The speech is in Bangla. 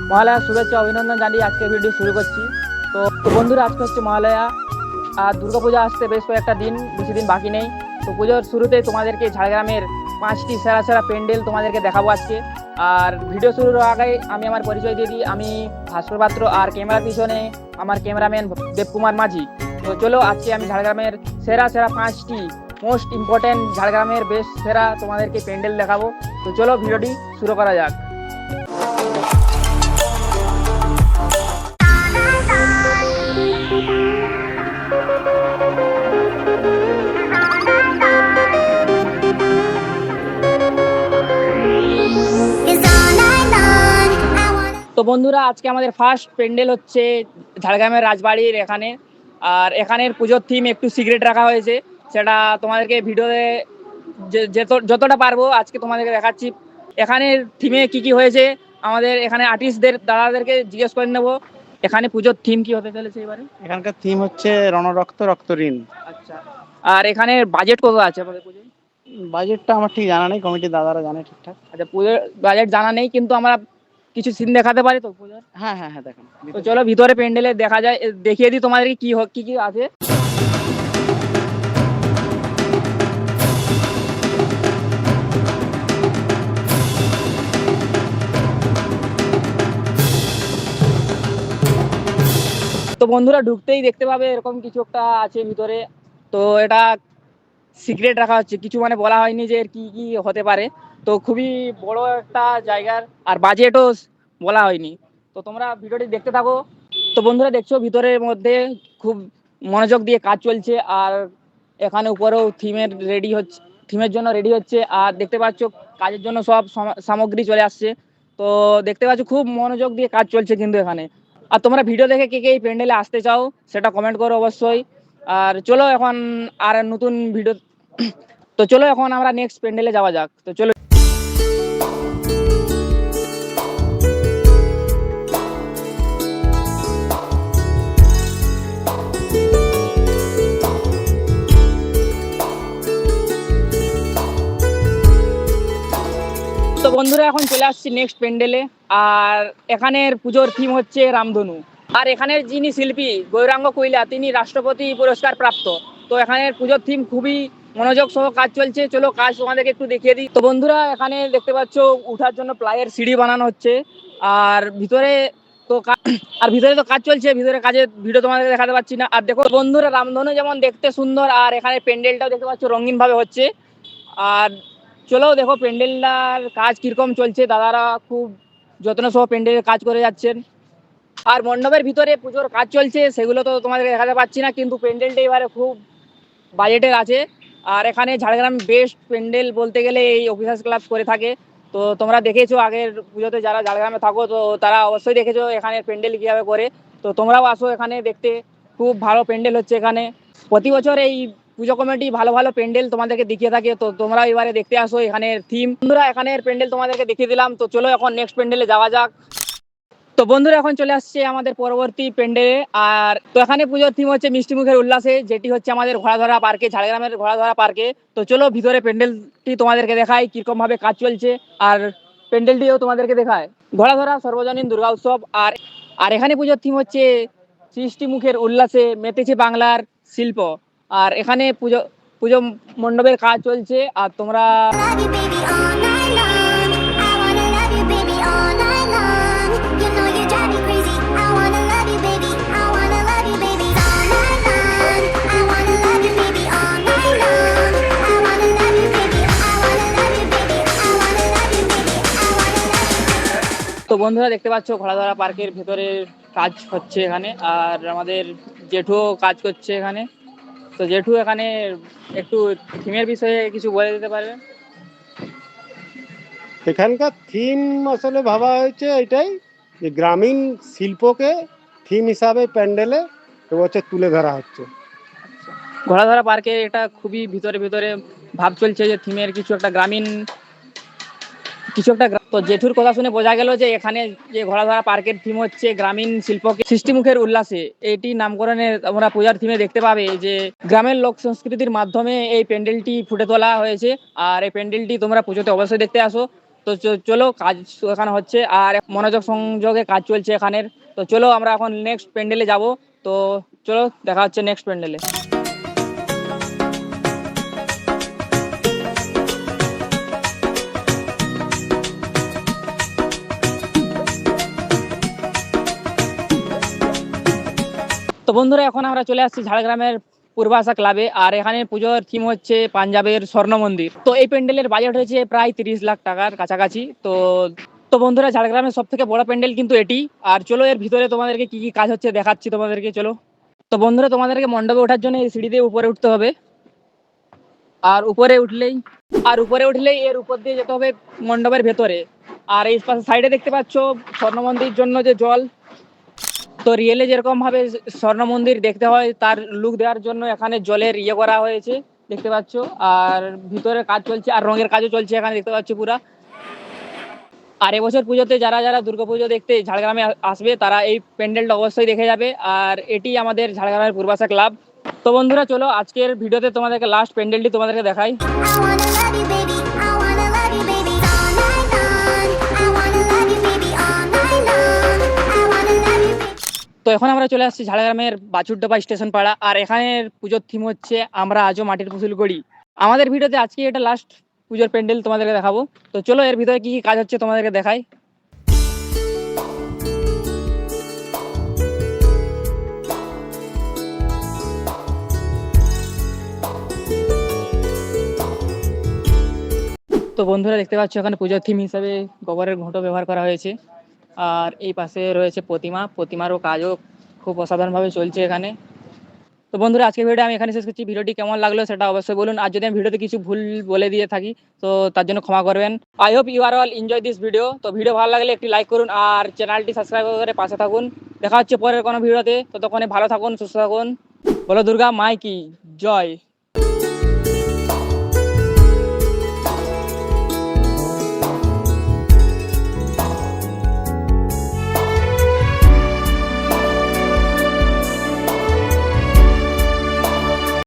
মহালয়ার শুভেচ্ছা অভিনন্দন জানিয়ে আজকে ভিডিও শুরু করছি। তো বন্ধুরা, আজকে হচ্ছে মহালয়া আর দুর্গাপূজা আসতে বেশ কয়েকটা দিন, বেশি দিন বাকি নেই। তো পুজোর শুরুতেই তোমাদেরকে ঝাড়গ্রামের 5টি সেরা সেরা প্যান্ডেল তোমাদেরকে দেখাবো আজকে। আর ভিডিও শুরুর আগে আমি আমার পরিচয় দিয়ে দিই। আমি ভাস্কর পাত্র, আর ক্যামেরার পিছনে আমার ক্যামেরাম্যান দেবকুমার মাঝি। তো চলো, আজকে আমি ঝাড়গ্রামের সেরা সেরা 5টি মোস্ট ইম্পর্টেন্ট ঝাড়গ্রামের বেস্ট সেরা তোমাদেরকে প্যান্ডেল দেখাবো। তো চলো ভিডিওটি শুরু করা যাক। তো বন্ধুরা, আজকে আমাদের ফার্স্ট প্যান্ডেল হচ্ছে ঝাড়গ্রামের রাজবাড়ির এখানে। আর এখানের পুজোর থিম একটু সিক্রেট রাখা হয়েছে, সেটা তোমাদেরকে ভিডিওতে যতটা পারবো আজকে তোমাদেরকে দেখাচ্ছি। এখানের থিমে কি কি হয়েছে আমাদের এখানে আর্টিস্টদের দাদাদেরকে জিজ্ঞেস করে নেবো। এখানে পুজোর থিম কি হতে চলেছে এবারে? এখানকার থিম হচ্ছে রণরক্ত রক্ত ঋণ। আচ্ছা, আর এখানে বাজেট কত আছে আমাদের পুজোর? বাজেটটা আমার ঠিক জানা নেই, কমিটির দাদারা জানে ঠিকঠাক। আচ্ছা, পুজোর বাজেট জানা নেই, কিন্তু আমরা কিছু সিন দেখাতে পারি তো পুজোর? হ্যাঁ হ্যাঁ হ্যাঁ, দেখেন। তো চলো ভিতরে প্যান্ডেলে দেখা যায়, দেখিয়ে দিই তোমাদেরকে কি কি আছে। তো বন্ধুরা, ঢুকতেই দেখতে পাবে এরকম কিছু একটা আছে ভিতরে। তো এটা সিক্রেট রাখা হচ্ছে, কিছু মানে বলা হয়নি যে এর কি কি হতে পারে। তো খুবই বড় একটা জায়গার, আর বাজেটও বলা হয়নি। তো তোমরা ভিডিওটি দেখতে থাকো। তো বন্ধুরা, দেখছো ভিতরের মধ্যে খুব মনোযোগ দিয়ে কাজ চলছে, আর এখানে উপরেও থিমের জন্য রেডি হচ্ছে। আর দেখতে পাচ্ছ কাজের জন্য সব সামগ্রী চলে আসছে। তো দেখতে পাচ্ছ খুব মনোযোগ দিয়ে কাজ চলছে কিন্তু এখানে। আর তোমরা ভিডিও দেখে কে কে এই প্যান্ডেলে আসতে চাও সেটা কমেন্ট করো অবশ্যই। আর চলো এখন আর নতুন ভিডিও তো চলো এখন আমরা নেক্সট প্যান্ডেলে যাওয়া যাক। তো চলো। তো বন্ধুরা, এখন চলে আসছি নেক্সট প্যান্ডেলে। আর এখানের পুজোর থিম হচ্ছে রামধনু। আর এখানের যিনি শিল্পী গৌরাঙ্গ কৈলা, তিনি রাষ্ট্রপতি পুরস্কার প্রাপ্ত। তো এখানের পুজোর থিম খুবই মনোযোগ সহ কাজ চলছে। চলো কাজ তোমাদেরকে একটু দেখিয়ে দিই। তো বন্ধুরা, এখানে দেখতে পাচ্ছ উঠার জন্য প্লাইয়ের সিঁড়ি বানানো হচ্ছে। আর ভিতরে ভিতরে তো কাজ চলছে, ভিতরে কাজের ভিডিও তোমাদেরকে দেখাতে পাচ্ছি না। আর দেখো বন্ধুরা, রামধনু যেমন দেখতে সুন্দর, আর এখানে প্যান্ডেলটাও দেখতে পাচ্ছ রঙিন ভাবে হচ্ছে। আর চলো দেখো প্যান্ডেলটার কাজ কিরকম চলছে। দাদারা খুব যত্ন সহ প্যান্ডেলের কাজ করে যাচ্ছেন। আর মণ্ডপের ভিতরে পুজোর কাজ চলছে, সেগুলো তো তোমাদের দেখাতে পাচ্ছি না, কিন্তু প্যান্ডেলটা এবারে খুব বাজেটের আছে। আর এখানে ঝাড়গ্রাম বেস্ট প্যান্ডেল বলতে গেলে এই অফিসার্স ক্লাব করে থাকে। তো তোমরা দেখেছো আগের পুজোতে, যারা ঝাড়গ্রামে থাকো তো তারা অবশ্যই দেখেছো এখানে প্যান্ডেল কীভাবে করে। তো তোমরাও আসো এখানে দেখতে, খুব ভালো প্যান্ডেল হচ্ছে এখানে। প্রতি বছর এই পুজো কমিটি ভালো ভালো প্যান্ডেল তোমাদেরকে দেখিয়ে থাকে। তো তোমরা এবারে দেখতে আসো এখানের থিম। বন্ধুরা, এখানের প্যান্ডেল তোমাদেরকে দেখিয়ে দিলাম। তো চলো এখন নেক্সট প্যান্ডেলে যাওয়া যাক। তো বন্ধুরা, এখন চলে আসছে আমাদের পরবর্তী প্যান্ডেলে। আর তো এখানে পুজোর থিম হচ্ছে মিষ্টি মুখের উল্লাসে, যেটি হচ্ছে আমাদের ঘোড়াধরা পার্কে, ঝাড়গ্রামের ঘোড়াধরা পার্কে। তো চলো ভিতরে প্যান্ডেলটি তোমাদেরকে দেখাই কিরকম ভাবে কাজ চলছে, আর প্যান্ডেলটিও তোমাদেরকে দেখায়। ঘোড়াধরা সর্বজনীন দুর্গা উৎসব। আর আর এখানে পুজোর থিম হচ্ছে সৃষ্টি মুখের উল্লাসে মেতেছে বাংলার শিল্প। আর এখানে পুজো পুজো মণ্ডপের কাজ চলছে। আর তোমরা তো বন্ধুরা, দেখতে পাচ্ছ ঘোড়াধরা পার্কের ভেতরে কাজ হচ্ছে এখানে। আর আমাদের জেঠুও কাজ করছে এখানে। তো জেঠু এখানে একটু থিমের বিষয়ে কিছু বলে দিতে পারবে? এখানকার থিম আসলে ভাবা হয়েছে এটাই, যে গ্রামীণ শিল্পকে থিম হিসাবে প্যান্ডেলে এবছর তুলে ধরা হচ্ছে। ঘোড়াধরা পার্কে এটা খুবই ভিতরে ভিতরে ভাব চলছে যে থিমের কিছু একটা গ্রামীণ তো জেঠুর কথা শুনে বোঝা গেল যে এখানে যে ঘোড়াধরা পার্কের থিম হচ্ছে গ্রামীণ শিল্পকে সৃষ্টিমুখের উল্লাসে। এটি নামকরণে আমরা পূজার থিমে দেখতে পাবে যে গ্রামের লোক সংস্কৃতির মাধ্যমে এই প্যান্ডেলটি ফুটে তোলা হয়েছে। আর এই প্যান্ডেলটি তোমরা পুজোতে অবশ্যই দেখতে আসো। তো তো চলো কাজ এখানে হচ্ছে আর মনোযোগ সংযোগে কাজ চলছে এখানের। তো চলো আমরা এখন নেক্সট প্যান্ডেলে যাব। তো চলো দেখা হচ্ছে নেক্সট প্যান্ডেলে। তো বন্ধুরা এখন আমরা চলে আসছি ঝাড়গ্রামের পূর্বাশা ক্লাবে, আর এখানে পুজোর থিম হচ্ছে পাঞ্জাবের স্বর্ণ মন্দির। তো এই প্যান্ডেলের বাজেট হয়েছে প্রায় 30 লাখ টাকার কাছাকাছি। তো তো বন্ধুরা ঝাড়গ্রামের সব থেকে বড় প্যান্ডেল কিন্তু এটি। আর চলো এর ভিতরে তোমাদেরকে কি কি কাজ হচ্ছে দেখাচ্ছি তোমাদেরকে, চলো। তো বন্ধুরা তোমাদেরকে মণ্ডপে ওঠার জন্য এই সিঁড়ি দিয়ে উপরে উঠতে হবে, আর উপরে উঠলেই এর উপর দিয়ে যেতে হবে মণ্ডপের ভেতরে। আর এই পাশে সাইডে দেখতে পাচ্ছ স্বর্ণ মন্দির জন্য যে জল, তো রিয়েলে যেরকম ভাবে স্বর্ণ মন্দির দেখতে হয় তার লুক দেওয়ার জন্য এখানে জলের করা হয়েছে, দেখতে পাচ্ছ। আর ভিতরে কাজ চলছে আর রঙের কাজও চলছে এখানে, দেখতে পাচ্ছ পুরা। আর এবছর পুজোতে যারা যারা দুর্গাপুজো দেখতে ঝাড়গ্রামে আসবে তারা এই প্যান্ডেলটা অবশ্যই দেখে যাবে। আর এটি আমাদের ঝাড়গ্রামের পূর্বাশা ক্লাব। তো বন্ধুরা চলো আজকের ভিডিওতে তোমাদেরকে লাস্ট প্যান্ডেলটি তোমাদেরকে দেখাই। I wanna love you, baby. I wanna love you, baby, all night long. I wanna love you, baby, all night long. I wanna love you, baby. তো এখন আমরা চলে আসছি ঝাড়গ্রামের বাছুরডোবা স্টেশন পাড়া, আর এখানের পুজোর থিম হচ্ছে আমরা আজও মাটির পুতুল গড়ি। আমাদের ভিডিওতে আজকে এটা লাস্ট পুজোর প্যান্ডেল তোমাদেরকে দেখাবো। তো চলো এর ভিতরে কি কি কাজ হচ্ছে তোমাদেরকে দেখাই। তো বন্ধুরা দেখতে পাচ্ছ এখানে পুজোর থিম হিসাবে গোবরের ঘুঁটো ব্যবহার করা হয়েছে। আর এই পাশে রয়েছে প্রতিমারও কাজও খুব অসাধারণভাবে চলছে এখানে। তো বন্ধুরা আজকে ভিডিও আমি এখানে শেষ করছি। ভিডিওটি কেমন লাগলো সেটা অবশ্যই বলুন, আর যদি আমি ভিডিওতে কিছু ভুল বলে দিয়ে থাকি তো তার জন্য ক্ষমা করবেন। I hope you are all enjoy this video. তো ভিডিও ভালো লাগলে একটি লাইক করুন আর চ্যানেলটি সাবস্ক্রাইব করে পাশে থাকুন। দেখা হচ্ছে পরের কোনো ভিডিওতে। ততক্ষণে ভালো থাকুন, সুস্থ থাকুন। বলো দুর্গা মাই কি জয়।